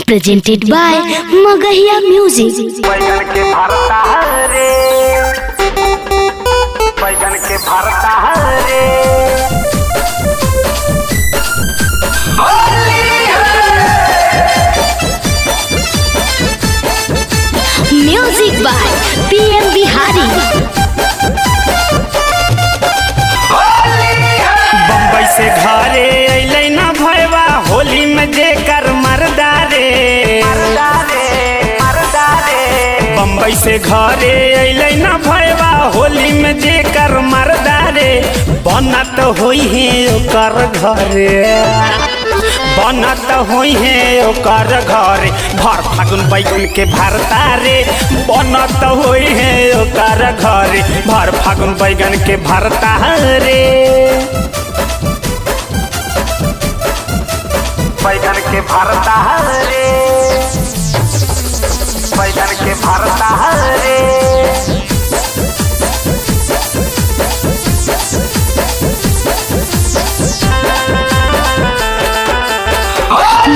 presented by Magahiya Music। बैगन के भरता रे, बैगन के भरता रे। Music by PM Bihari. Bombay से घरे अइलै ना भैया होली में जेकर मरदा रे, बम्बई से घरे अइलै ना भैया होली में जेकर मरदा रे। बनत होई है ओकर घरे, बनत होई है ओकर घरे, भर फागुन बैगन के भरता रे। बनत होई है ओकर घरे, भर फागुन बैगन के भरता रे। बैगन के भरता रे, बैगन के भरता रे।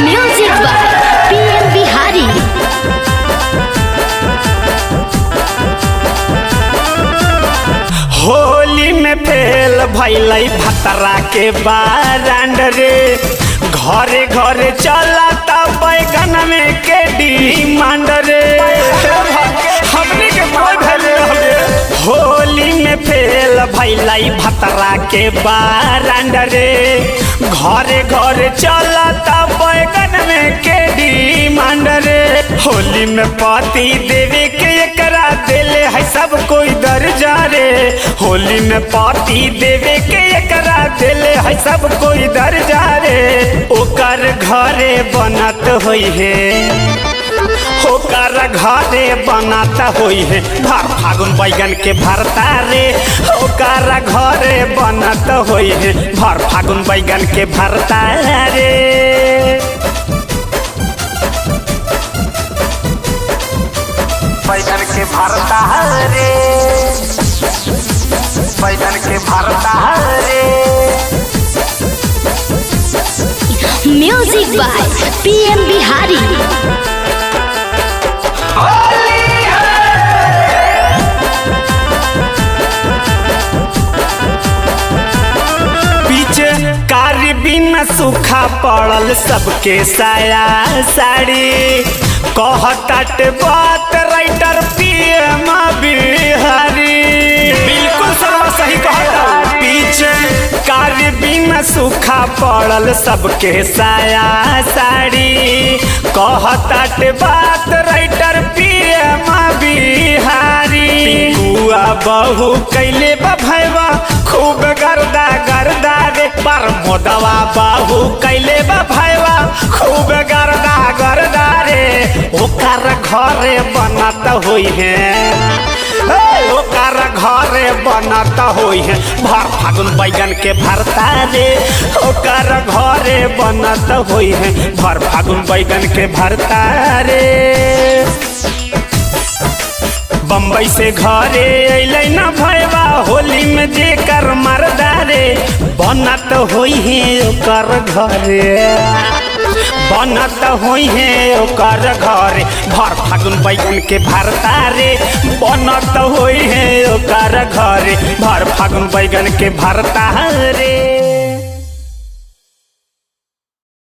Music by PM Bihari. Holi में फेल भैलै भतरा के बारांड रे। घरे घरे चलता बैगन में के डिमांड रे। हमने के कोई भेले होली में फेल भैलै भतरा के बारांड रे। घरे घरे चलता बैगन में के डिमांड रे। होली में पाती देवे के एकरा देले है सब कोई दर्जा रे। होली में पाती देवे के एकरा देले है सब कोई दर्जा रे। ओकर घरे बनत होई है, ओकर घरे बनत होई है, भर फागुन बैगन के भरता रे। ओकर घरे बनत होई है, भर फागुन बैगन के भरता रे। बैगन के भरता रे, बैगन के भरता रे। Music by PM Bihari. पीछे कारी बिना सूखा पड़ल सबके साया साड़ी। कहतात बात राइटर PM बिहारी, बिल्कुल सर्व सही कहता। पीछे कारी बिना सूखा पड़ल सबके साया साड़ी। कहतात बात राइटर PM बिहारी। बुआ बहू कैले बभैवा खूब गर्दा गर्दा रे। पर मोदवा बहू कैले बभैवा खूब गर्दा गर्दा रे। ओकर घरे बनत होई है, ओकर घरे बनत होई है, भर फागुन बैगन के भरता रे। ओकर घरे बनत होई है, भर फागुन बैगन के भरता रे। बम्बई से घरे अइलै ना भैया होली में जेकर मरदा रे। बनत होई है ओकर घरे, बनत होई है ओकर घरे, भर फागुन बैगन के भरता रे। बनत होई है ओकर घरे, भर फागुन बैगन के भरता रे।